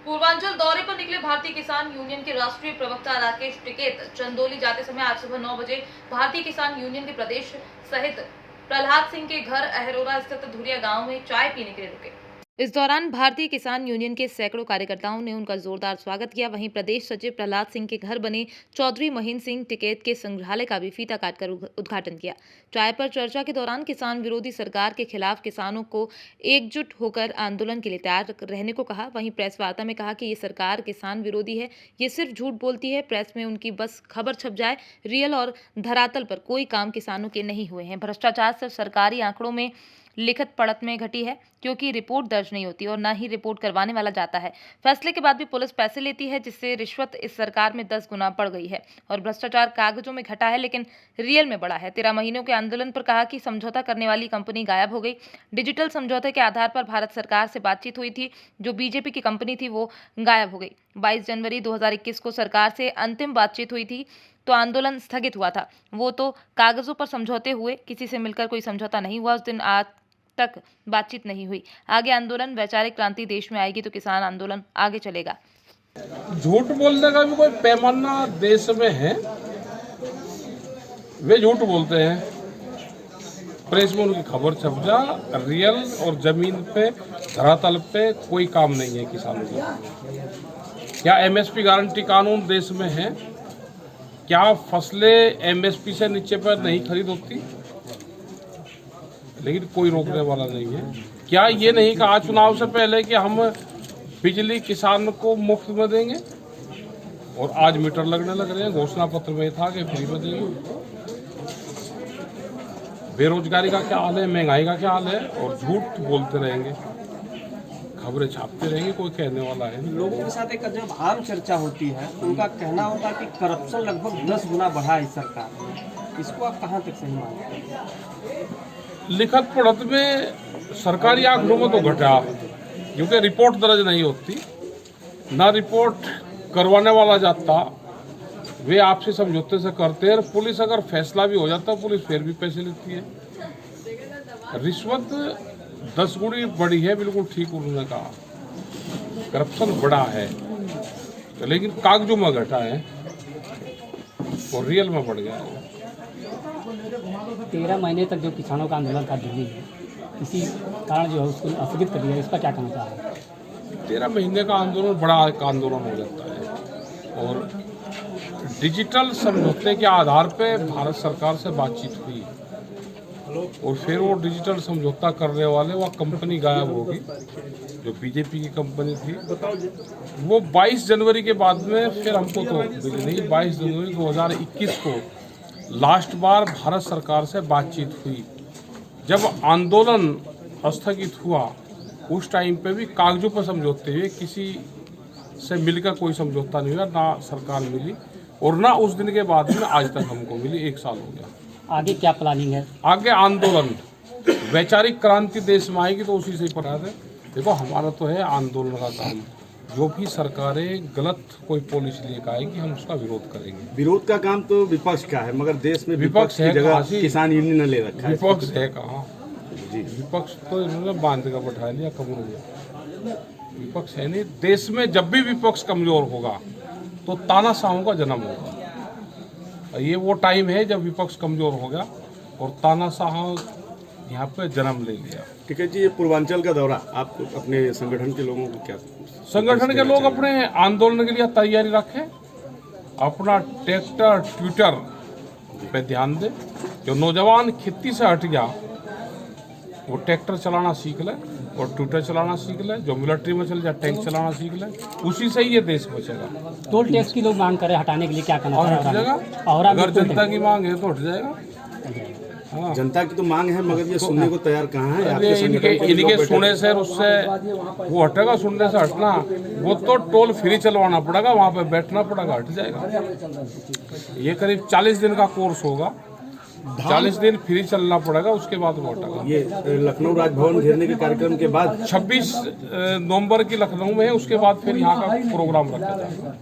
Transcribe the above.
पूर्वांचल दौरे पर निकले भारतीय किसान यूनियन के राष्ट्रीय प्रवक्ता राकेश टिकैत चंदौली जाते समय आज सुबह 9 बजे भारतीय किसान यूनियन के प्रदेश सहित प्रहलाद सिंह के घर अहरोरा स्थित धुरिया गांव में चाय पीने के लिए रुके। इस दौरान भारतीय किसान यूनियन के सैकड़ों कार्यकर्ताओं ने उनका जोरदार स्वागत किया। वहीं प्रदेश सचिव प्रहलाद सिंह के घर बने चौधरी महीन सिंह टिकैत के संग्रहालय का भी फीता काटकर उद्घाटन किया। चाय पर चर्चा के दौरान किसान विरोधी सरकार के खिलाफ किसानों को एकजुट होकर आंदोलन के लिए तैयार रहने को कहा। वहीं प्रेस वार्ता में कहा कि ये सरकार किसान विरोधी है, ये सिर्फ झूठ बोलती है। प्रेस में उनकी बस खबर छप जाए, रियल और धरातल पर कोई काम किसानों के नहीं हुए हैं। भ्रष्टाचार सिर्फ सरकारी आंकड़ों में लिखित पढ़त में घटी है, क्योंकि रिपोर्ट दर्ज नहीं होती और न ही रिपोर्ट करवाने वाला जाता है। फैसले के बाद भी पुलिस पैसे लेती है, जिससे रिश्वत इस सरकार में 10 गुना बढ़ गई है और भ्रष्टाचार कागजों में घटा है लेकिन रियल में बढ़ा है। 13 महीनों के आंदोलन पर कहा कि समझौता करने वाली कंपनी गायब हो गई। डिजिटल समझौते के आधार पर भारत सरकार से बातचीत हुई थी, जो बीजेपी की कंपनी थी वो गायब हो गई। 22 जनवरी 2021 को सरकार से अंतिम बातचीत हुई थी तो आंदोलन स्थगित हुआ था, वो तो कागजों पर समझौते हुए, किसी से मिलकर कोई समझौता नहीं हुआ। उस दिन आज तक बातचीत नहीं हुई। आगे आंदोलन वैचारिक क्रांति देश में आएगी तो किसान आंदोलन आगे चलेगा। झूठ बोलने का भी कोई पैमाना देश में है? वे झूठ बोलते हैं, प्रेस में उनकी खबर छप जा, रियल और जमीन पे धरातल पे कोई काम नहीं है किसानों का। क्या एमएसपी गारंटी कानून देश में है? क्या फसलें एमएसपी से नीचे पर नहीं खरीद होती? लेकिन कोई रोकने वाला नहीं है। क्या ये नहीं कहा चुनाव से पहले कि हम बिजली किसान को मुफ्त में देंगे, और आज मीटर लगने लग रहे हैं। घोषणा पत्र में था कि फ्री में देंगे। बेरोजगारी का क्या हाल है, महंगाई का क्या हाल है, और झूठ बोलते रहेंगे, खबरें छापते रहेंगे, कोई कहने वाला है। लोगों के साथ एक जब आम चर्चा होती है, उनका कहना होता है कि करप्शन लगभग 10 गुना बढ़ा है सरकार में। इसको आप कहाँ तक सही मानते हैं? लिखत पढ़त में सरकारी आंकड़ों में तो घटा, क्योंकि रिपोर्ट दर्ज नहीं होती, ना रिपोर्ट करवाने वाला जाता। वे आपसे समझौते से करते हैं। पुलिस अगर फैसला भी हो जाता, पुलिस फिर भी पैसे लेती है। रिश्वत 10 गुनी बढ़ी है, बिल्कुल ठीक उन्होंने कहा। करप्शन बढ़ा है, लेकिन कागजों में घटा है और रियल में बढ़ गया है। 13 महीने तक जो किसानों का आंदोलन था दिल्ली में, इसी कारण जो है उसको स्थगित कर दिया। इस पर क्या कहना चाह रहे हैं? 13 महीने का आंदोलन बड़ा एक आंदोलन हो जाता है, और डिजिटल समझौते के आधार पे भारत सरकार से बातचीत हुई, और फिर वो डिजिटल समझौता करने वाले वह कंपनी गायब होगी, जो बीजेपी की कंपनी थी। वो 22 जनवरी के बाद में फिर हमको तो मिली नहीं। 22 जनवरी 2021 को लास्ट बार भारत सरकार से बातचीत हुई। जब आंदोलन स्थगित हुआ, उस टाइम पे भी कागजों पर समझौते हुए, किसी से मिलकर कोई समझौता नहीं हुआ, ना सरकार मिली, और ना उस दिन के बाद में आज तक हमको मिली। 1 साल हो गया। आगे क्या प्लानिंग है? आगे आंदोलन, वैचारिक क्रांति देश में आएगी तो उसी से पढ़ा है। देखो, हमारा तो है आंदोलन का काम। जो भी सरकारें गलत कोई पॉलिसी लेकर आएगी, हम उसका विरोध करेंगे। विरोध का काम तो विपक्ष का है, मगर देश में विपक्ष की जगह है किसान यूनियन ने ले रखा है। विपक्ष है कहाँ जी? विपक्ष तो इन्होंने बांध कर बैठा लिया कमरों में। विपक्ष है नहीं देश में। जब भी विपक्ष कमजोर होगा तो तानाशाहों का जन्म होगा। ये वो टाइम है जब विपक्ष कमजोर हो गया और तानाशाह यहाँ पे जन्म ले लिया। ठीक है जी, ये पूर्वांचल का दौरा, आप अपने संगठन के लोगों को क्या? संगठन के लोग अपने आंदोलन के लिए तैयारी रखें, अपना ट्रैक्टर ट्विटर पे ध्यान दें। जो नौजवान खेती से हट गया, वो ट्रैक्टर चलाना सीख ले और ट्विटर चलाना सीख ले। जो मिलिट्री में चल जाए, टैंक चलाना सीख ले। उसी से ही ये देश बचेगा। टोल टैक्स की लोग मांग करें हटाने के लिए, क्या करना और हट जाएगा। अगर जनता की मांग है तो हट जाएगा। हाँ, जनता की तो मांग है, मगर ये सुनने को तैयार कहाँ है? आपके इनके सुने से उससे वो हटेगा। सुनने से हटना, वो तो टोल फ्री चलवाना पड़ेगा, वहाँ पे बैठना पड़ेगा, हट जाएगा। ये करीब 40 दिन का कोर्स होगा। 40 दिन फ्री चलना पड़ेगा, उसके बाद वो हटेगा। ये लखनऊ राजभवन घेरने के कार्यक्रम के बाद 26 नवंबर की लखनऊ में है, उसके बाद फिर यहाँ का प्रोग्राम रखा जाएगा।